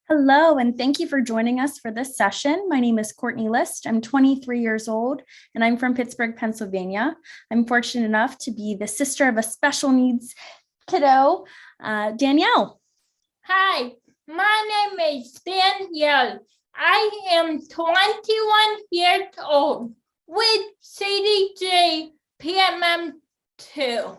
Hello, and thank you for joining us for this session. My name is Courtney List. I'm 23 years old, and I'm from Pittsburgh, Pennsylvania. I'm fortunate enough to be the sister of a special needs kiddo, Danielle. Hi, my name is Danielle. I am 21 years old with CDG PMM2.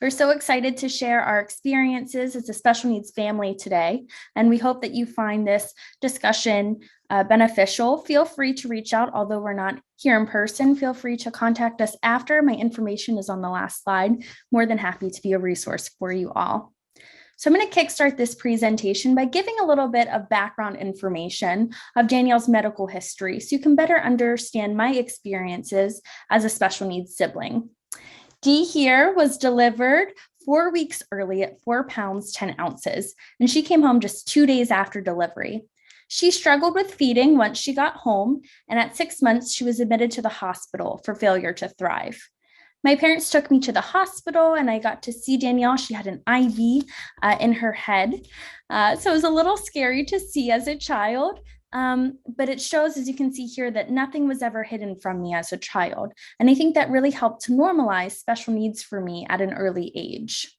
We're so excited to share our experiences as a special needs family today, and we hope that you find this discussion beneficial. Feel free to reach out, although we're not here in person. Feel free to contact us after. My information is on the last slide. More than happy to be a resource for you all. So I'm going to kickstart this presentation by giving a little bit of background information of Danielle's medical history so you can better understand my experiences as a special needs sibling. Dee here was delivered 4 weeks early at 4 pounds, 10 ounces, and she came home just 2 days after delivery. She struggled with feeding once she got home, and at 6 months, she was admitted to the hospital for failure to thrive. My parents took me to the hospital and I got to see Danielle. She had an IV in her head. So it was a little scary to see as a child. But it shows, as you can see here, that nothing was ever hidden from me as a child. And I think that really helped to normalize special needs for me at an early age.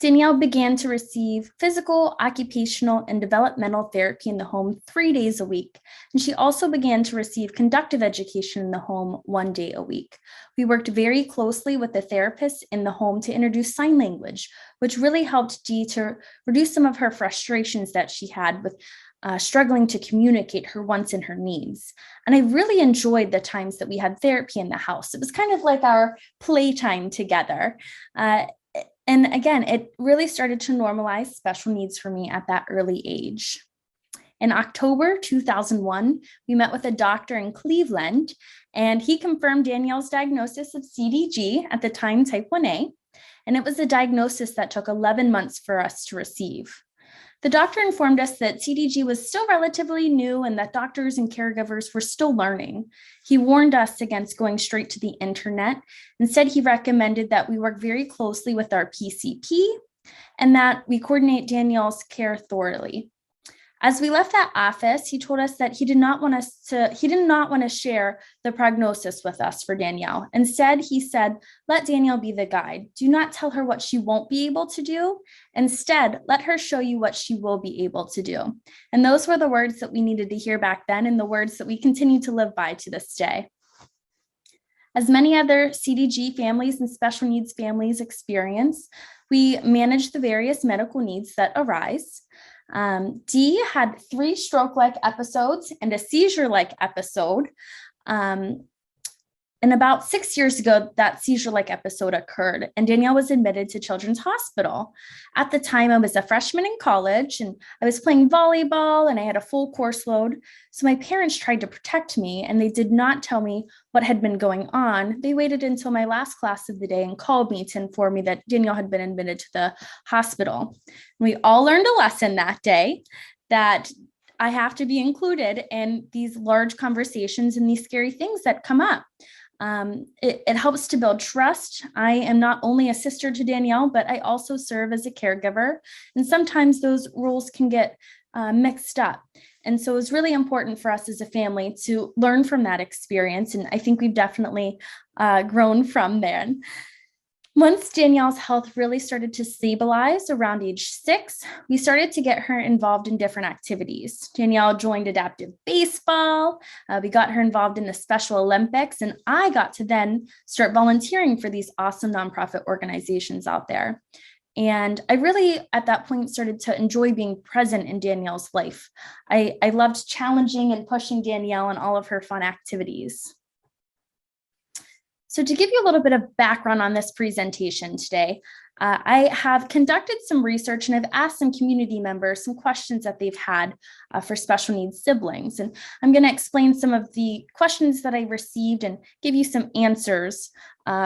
Danielle began to receive physical, occupational, and developmental therapy in the home 3 days a week. And she also began to receive conductive education in the home 1 day a week. We worked very closely with the therapist in the home to introduce sign language, which really helped Dee to reduce some of her frustrations that she had with struggling to communicate her wants and her needs. And I really enjoyed the times that we had therapy in the house. It was kind of like our playtime together. And again, it really started to normalize special needs for me at that early age. In October 2001, we met with a doctor in Cleveland, and he confirmed Danielle's diagnosis of CDG, at the time type 1A, and it was a diagnosis that took 11 months for us to receive. The doctor informed us that CDG was still relatively new and that doctors and caregivers were still learning. He warned us against going straight to the internet. Instead, he recommended that we work very closely with our PCP and that we coordinate Danielle's care thoroughly. As we left that office, he told us that he did not want to share the prognosis with us for Danielle. Instead, he said, let Danielle be the guide. Do not tell her what she won't be able to do. Instead, let her show you what she will be able to do. And those were the words that we needed to hear back then, and the words that we continue to live by to this day. As many other CDG families and special needs families experience, we manage the various medical needs that arise. Dee had 3 stroke-like episodes and a seizure-like episode. And about 6 years ago, that seizure-like episode occurred, and Danielle was admitted to Children's Hospital. At the time, I was a freshman in college, and I was playing volleyball, and I had a full course load. So my parents tried to protect me, and they did not tell me what had been going on. They waited until my last class of the day and called me to inform me that Danielle had been admitted to the hospital. We all learned a lesson that day, that I have to be included in these large conversations and these scary things that come up. It helps to build trust. I am not only a sister to Danielle, but I also serve as a caregiver. And sometimes those roles can get mixed up. And so it's really important for us as a family to learn from that experience. And I think we've definitely grown from there. Once Danielle's health really started to stabilize around age 6, we started to get her involved in different activities. Danielle joined adaptive baseball. We got her involved in the Special Olympics, and I got to then start volunteering for these awesome nonprofit organizations out there. And I really, at that point, started to enjoy being present in Danielle's life. I loved challenging and pushing Danielle in all of her fun activities. So to give you a little bit of background on this presentation today, I have conducted some research and I've asked some community members some questions that they've had for special needs siblings. And I'm going to explain some of the questions that I received and give you some answers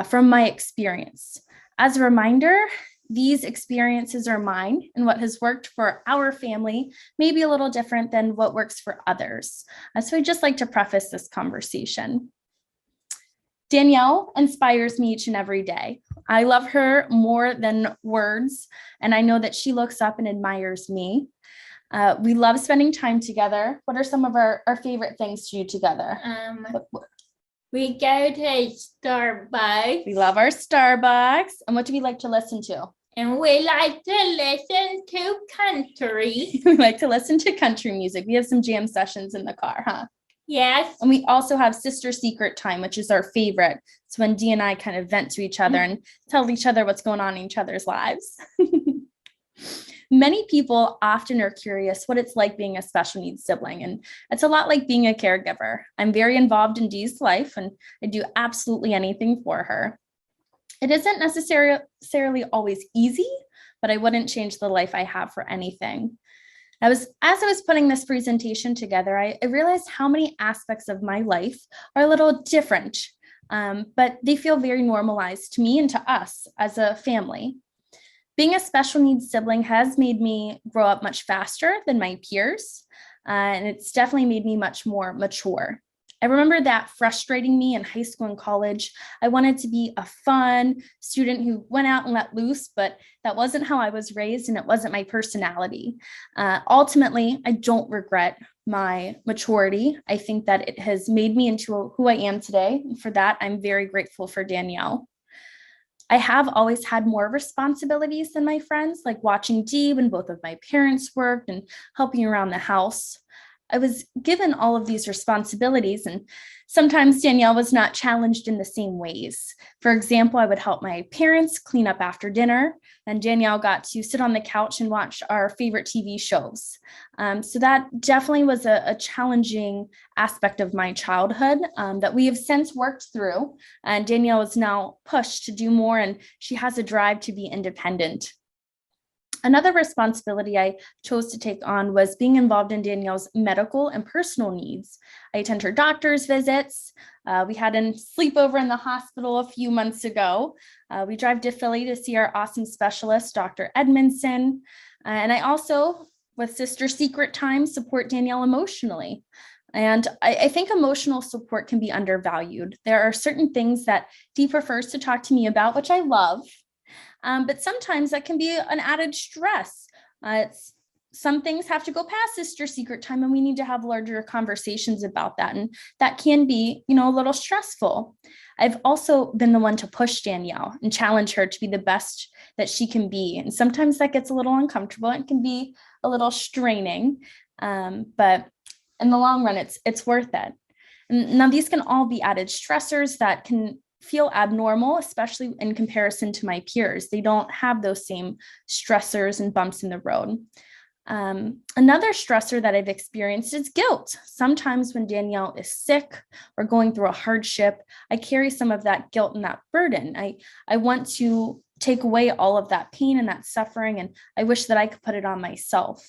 from my experience. As a reminder, these experiences are mine, and what has worked for our family may be a little different than what works for others. So I'd just like to preface this conversation. Danielle inspires me each and every day. I love her more than words, and I know that she looks up and admires me. We love spending time together. What are some of our favorite things to do together? We go to Starbucks. We love our Starbucks. And what do we like to listen to? And we like to listen to country. We like to listen to country music. We have some jam sessions in the car, huh? Yes. And we also have Sister Secret Time, which is our favorite. It's when Dee and I kind of vent to each other and tell each other what's going on in each other's lives. Many people often are curious what it's like being a special needs sibling, and it's a lot like being a caregiver. I'm very involved in Dee's life, and I do absolutely anything for her. It isn't necessarily always easy, but I wouldn't change the life I have for anything. As I was putting this presentation together, I realized how many aspects of my life are a little different, but they feel very normalized to me and to us as a family. Being a special needs sibling has made me grow up much faster than my peers, and it's definitely made me much more mature. I remember that frustrating me in high school and college. I wanted to be a fun student who went out and let loose, but that wasn't how I was raised and it wasn't my personality. Ultimately, I don't regret my maturity. I think that it has made me into who I am today. And for that, I'm very grateful for Danielle. I have always had more responsibilities than my friends, like watching Dee when both of my parents worked and helping around the house. I was given all of these responsibilities, and sometimes Danielle was not challenged in the same ways. For example, I would help my parents clean up after dinner, and Danielle got to sit on the couch and watch our favorite TV shows. So that definitely was a challenging aspect of my childhood that we have since worked through. And Danielle is now pushed to do more, and she has a drive to be independent. Another responsibility I chose to take on was being involved in Danielle's medical and personal needs. I attend her doctor's visits. We had a sleepover in the hospital a few months ago. We drive to Philly to see our awesome specialist, Dr. Edmondson. And I also, with Sister Secret Time, support Danielle emotionally. And I think emotional support can be undervalued. There are certain things that Dee prefers to talk to me about, which I love. But sometimes that can be an added stress. Some things have to go past Sister Secret Time, and we need to have larger conversations about that. And that can be, a little stressful. I've also been the one to push Danielle and challenge her to be the best that she can be. And sometimes that gets a little uncomfortable and can be a little straining. But in the long run, it's worth it. And now these can all be added stressors that can feel abnormal, especially in comparison to my peers. They don't have those same stressors and bumps in the road. Another stressor that I've experienced is guilt. Sometimes when Danielle is sick or going through a hardship, I carry some of that guilt and that burden. I want to take away all of that pain and that suffering, and I wish that I could put it on myself.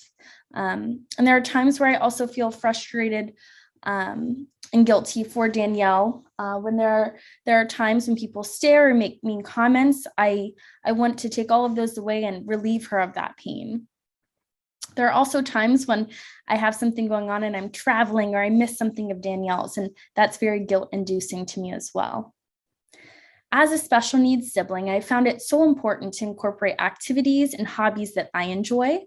And there are times where I also feel frustrated and guilty for Danielle. When there are times when people stare or make mean comments, I want to take all of those away and relieve her of that pain. There are also times when I have something going on and I'm traveling or I miss something of Danielle's, and that's very guilt-inducing to me as well. As a special needs sibling, I found it so important to incorporate activities and hobbies that I enjoy.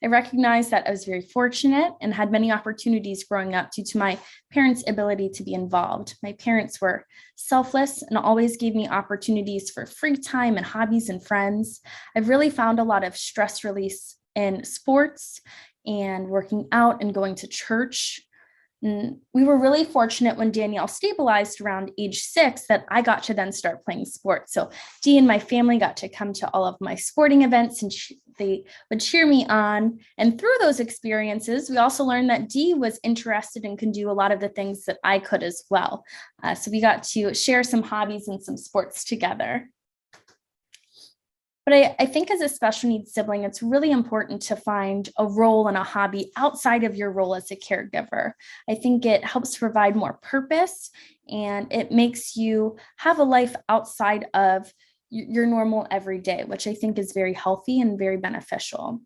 I recognize that I was very fortunate and had many opportunities growing up due to my parents' ability to be involved. My parents were selfless and always gave me opportunities for free time and hobbies and friends. I've really found a lot of stress release in sports and working out and going to church. And we were really fortunate when Danielle stabilized around age 6 that I got to then start playing sports. So Dee and my family got to come to all of my sporting events, and they would cheer me on. And through those experiences, we also learned that Dee was interested and can do a lot of the things that I could as well. So we got to share some hobbies and some sports together. But I think as a special needs sibling, it's really important to find a role and a hobby outside of your role as a caregiver. I think it helps provide more purpose, and it makes you have a life outside of your normal everyday, which I think is very healthy and very beneficial.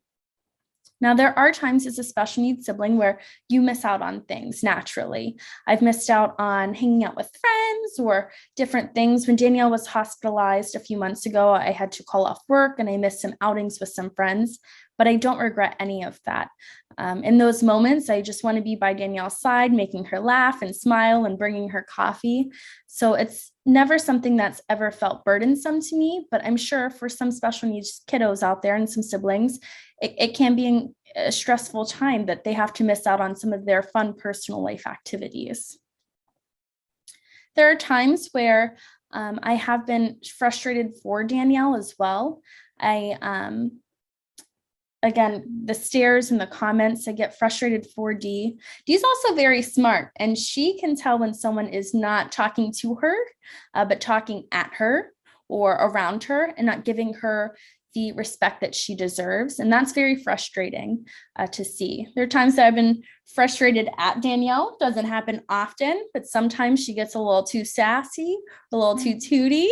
Now, there are times as a special needs sibling where you miss out on things naturally. I've missed out on hanging out with friends or different things. When Danielle was hospitalized a few months ago, I had to call off work and I missed some outings with some friends, but I don't regret any of that. In those moments, I just want to be by Danielle's side, making her laugh and smile and bringing her coffee. So it's never something that's ever felt burdensome to me, but I'm sure for some special needs kiddos out there and some siblings, it can be a stressful time that they have to miss out on some of their fun personal life activities. There are times where I have been frustrated for Danielle as well. Again, the stares and the comments, I get frustrated for Dee. Dee's also very smart, and she can tell when someone is not talking to her, but talking at her or around her and not giving her the respect that she deserves. And that's very frustrating to see. There are times that I've been frustrated at Danielle. Doesn't happen often, but sometimes she gets a little too sassy, a little too tooty.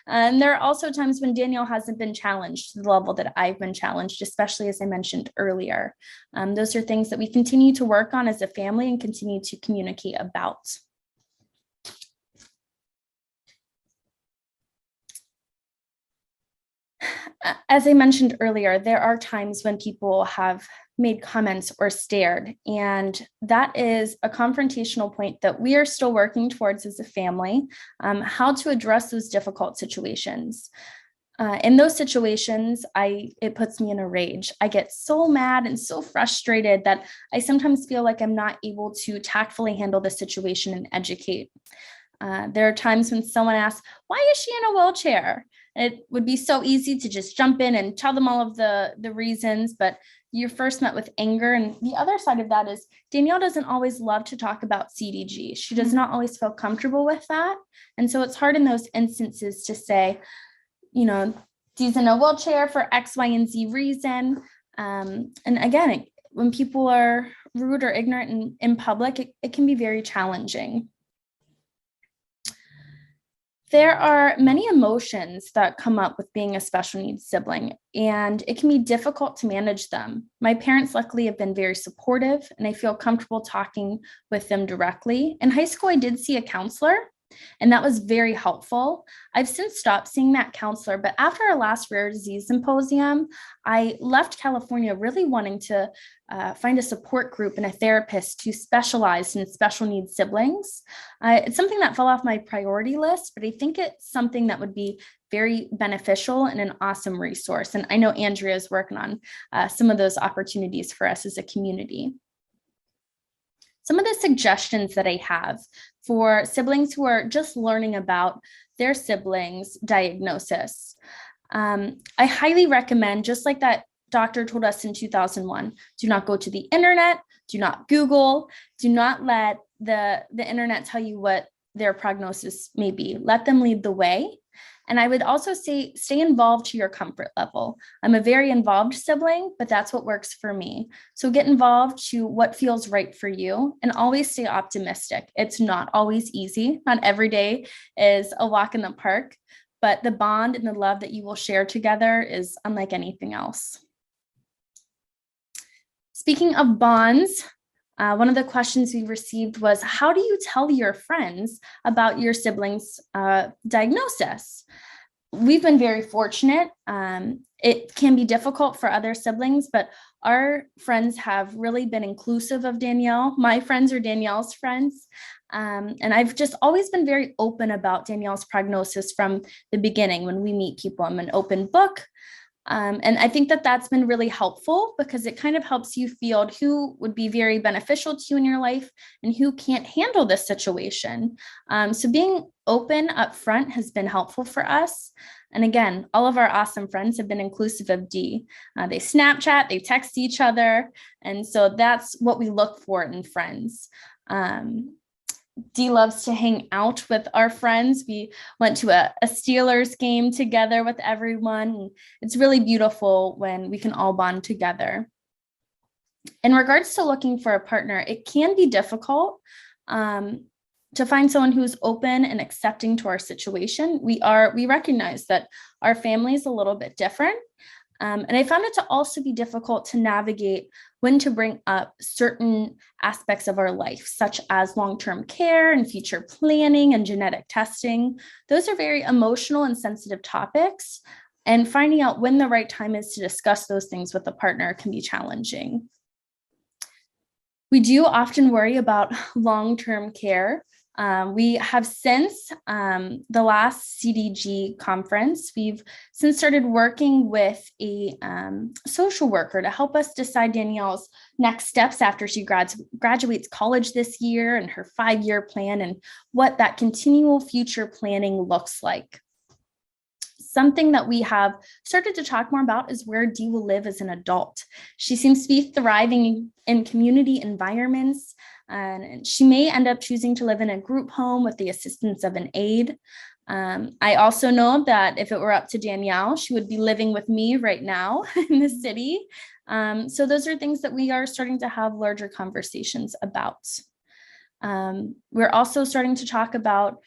And there are also times when Danielle hasn't been challenged to the level that I've been challenged, especially as I mentioned earlier. Those are things that we continue to work on as a family and continue to communicate about. As I mentioned earlier, there are times when people have made comments or stared, and that is a confrontational point that we are still working towards as a family, how to address those difficult situations. In those situations, it puts me in a rage. I get so mad and so frustrated that I sometimes feel like I'm not able to tactfully handle the situation and educate. There are times when someone asks, why is she in a wheelchair? It would be so easy to just jump in and tell them all of the reasons, but you're first met with anger. And the other side of that is Danielle doesn't always love to talk about CDG. She does not always feel comfortable with that. And so it's hard in those instances to say, you know, she's in a wheelchair for X, Y, and Z reason. And again, when people are rude or ignorant in public, it can be very challenging. There are many emotions that come up with being a special needs sibling, and it can be difficult to manage them. My parents luckily have been very supportive, and I feel comfortable talking with them directly. In high school, I did see a counselor, and that was very helpful. I've since stopped seeing that counselor, but after our last rare disease symposium, I left California really wanting to find a support group and a therapist who specialized in special needs siblings. It's something that fell off my priority list, but I think it's something that would be very beneficial and an awesome resource. And I know Andrea is working on some of those opportunities for us as a community. Some of the suggestions that I have for siblings who are just learning about their siblings' diagnosis. I highly recommend, just like that doctor told us in 2001, do not go to the internet, do not Google, do not let the internet tell you what their prognosis may be. Let them lead the way. And I would also say, stay involved to your comfort level. I'm a very involved sibling, but that's what works for me. So get involved to what feels right for you and always stay optimistic. It's not always easy. Not every day is a walk in the park, but the bond and the love that you will share together is unlike anything else. Speaking of bonds, one of the questions we received was, how do you tell your friends about your siblings' diagnosis? We've been very fortunate. It can be difficult for other siblings, but our friends have really been inclusive of Danielle. My friends are Danielle's friends. And I've just always been very open about Danielle's prognosis from the beginning. When we meet people, I'm an open book. And I think that that's been really helpful because it kind of helps you field who would be very beneficial to you in your life and who can't handle this situation. So being open up front has been helpful for us. And again, all of our awesome friends have been inclusive of Dee. They Snapchat, they text each other. And so that's what we look for in friends. Dee loves to hang out with our friends. We went to a Steelers game together with everyone. It's really beautiful when we can all bond together. In regards to looking for a partner, it can be difficult to find someone who's open and accepting to our situation. We recognize that our family is a little bit different. And I found it to also be difficult to navigate when to bring up certain aspects of our life, such as long-term care and future planning and genetic testing. Those are very emotional and sensitive topics, and finding out when the right time is to discuss those things with a partner can be challenging. We do often worry about long-term care. We have since the last CDG conference, we've since started working with a social worker to help us decide Danielle's next steps after she graduates college this year, and her 5-year plan, and what that continual future planning looks like. Something that we have started to talk more about is where Dee will live as an adult. She seems to be thriving in community environments, and she may end up choosing to live in a group home with the assistance of an aide. I also know that if it were up to Danielle, she would be living with me right now in the city. So those are things that we are starting to have larger conversations about. We're also starting to talk about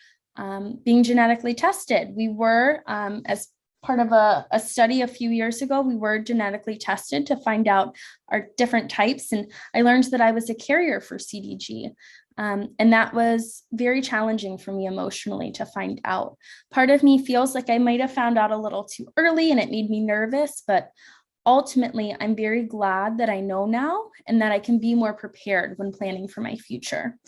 being genetically tested. We were, as part of a study a few years ago, we were genetically tested to find out our different types. And I learned that I was a carrier for CDG. And that was very challenging for me emotionally to find out. Part of me feels like I might have found out a little too early and it made me nervous, but ultimately, I'm very glad that I know now and that I can be more prepared when planning for my future.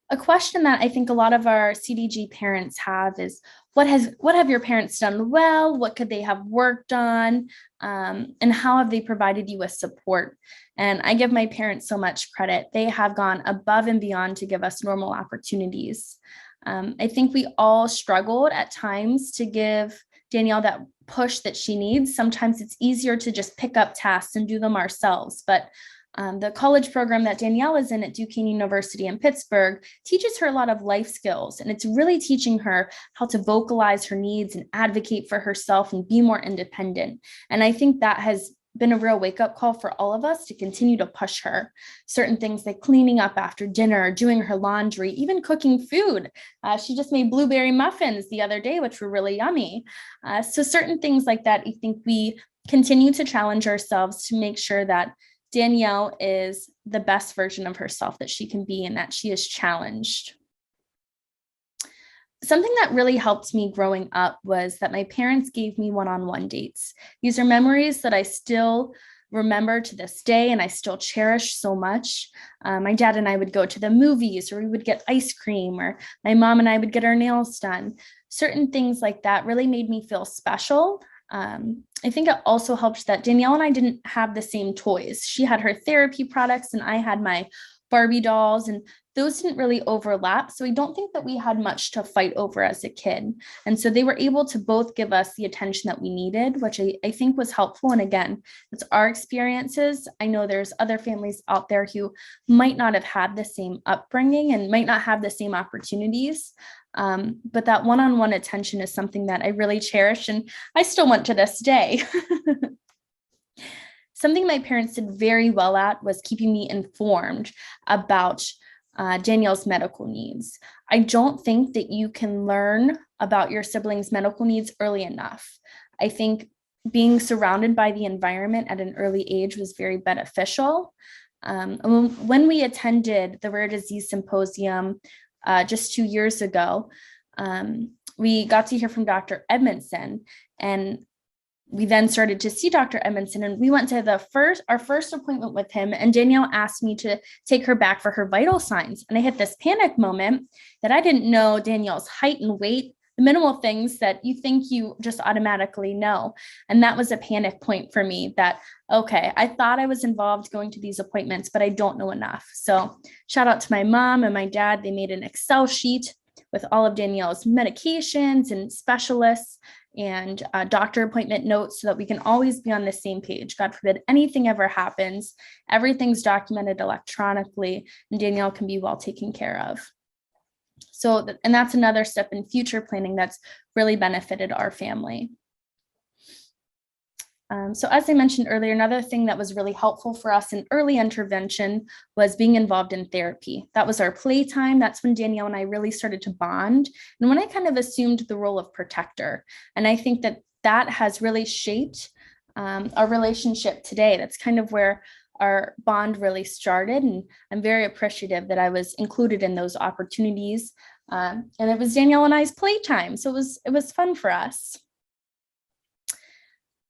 A question that I think a lot of our CDG parents have is, what have your parents done well? What could they have worked on? And how have they provided you with support? And I give my parents so much credit. They have gone above and beyond to give us normal opportunities. I think we all struggled at times to give Danielle that push that she needs. Sometimes it's easier to just pick up tasks and do them ourselves, but the college program that Danielle is in at Duquesne University in Pittsburgh teaches her a lot of life skills, and it's really teaching her how to vocalize her needs and advocate for herself and be more independent. And I think that has been a real wake-up call for all of us to continue to push her. Certain things like cleaning up after dinner, doing her laundry, even cooking food. She just made blueberry muffins the other day, which were really yummy. So certain things like that, I think we continue to challenge ourselves to make sure that Danielle is the best version of herself that she can be, and that she is challenged. Something that really helped me growing up was that my parents gave me one-on-one dates. These are memories that I still remember to this day, and I still cherish so much. My dad and I would go to the movies, or we would get ice cream, or my mom and I would get our nails done. Certain things like that really made me feel special. I think it also helped that Danielle and I didn't have the same toys. She had her therapy products and I had my Barbie dolls, and those didn't really overlap. So I don't think that we had much to fight over as a kid. And so they were able to both give us the attention that we needed, which I think was helpful. And again, it's our experiences. I know there's other families out there who might not have had the same upbringing and might not have the same opportunities. But that one-on-one attention is something that I really cherish, and I still want to this day. Something my parents did very well at was keeping me informed about Danielle's medical needs. I don't think that you can learn about your siblings' medical needs early enough. I think being surrounded by the environment at an early age was very beneficial. When we attended the Rare Disease Symposium just 2 years ago, we got to hear from Dr. Edmondson, and we then started to see Dr. Edmondson, and we went to our first appointment with him, and Danielle asked me to take her back for her vital signs. And I hit this panic moment that I didn't know Danielle's height and weight, the minimal things that you think you just automatically know. And that was a panic point for me that, okay, I thought I was involved going to these appointments, but I don't know enough. So shout out to my mom and my dad. They made an Excel sheet with all of Danielle's medications and specialists and doctor appointment notes so that we can always be on the same page. God forbid anything ever happens, everything's documented electronically, and Danielle can be well taken care of. So, and that's another step in future planning that's really benefited our family. So as I mentioned earlier, another thing that was really helpful for us in early intervention was being involved in therapy. That was our playtime. That's when Danielle and I really started to bond, and when I kind of assumed the role of protector. And I think that that has really shaped our relationship today. That's kind of where our bond really started, and I'm very appreciative that I was included in those opportunities. And it was Danielle and I's playtime, so it was fun for us.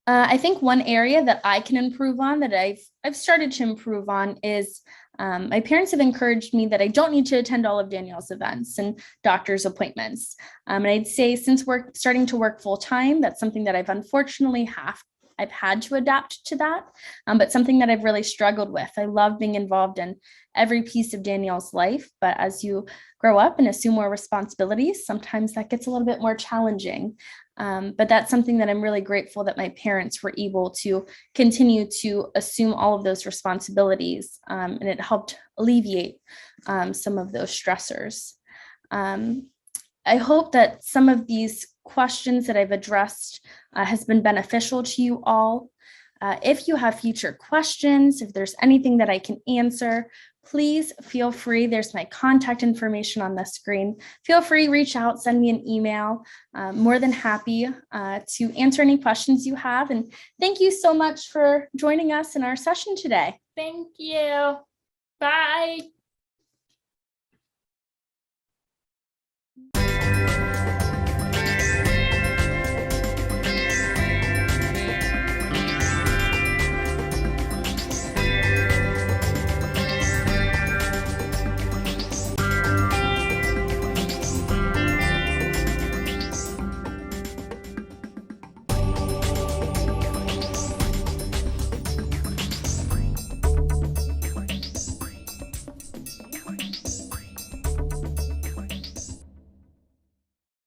I think one area that I can improve on, that I've started to improve on, is my parents have encouraged me that I don't need to attend all of Danielle's events and doctor's appointments. And I'd say since we're starting to work full time, that's something that I've had to adapt to that, but something that I've really struggled with. I love being involved in every piece of Danielle's life, but as you grow up and assume more responsibilities, sometimes that gets a little bit more challenging. But that's something that I'm really grateful that my parents were able to continue to assume all of those responsibilities, and it helped alleviate some of those stressors. I hope that some of these questions that I've addressed has been beneficial to you all. If you have future questions, if there's anything that I can answer, please feel free. There's my contact information on the screen. Feel free, reach out, send me an email. More than happy to answer any questions you have. And thank you so much for joining us in our session today. Thank you. Bye.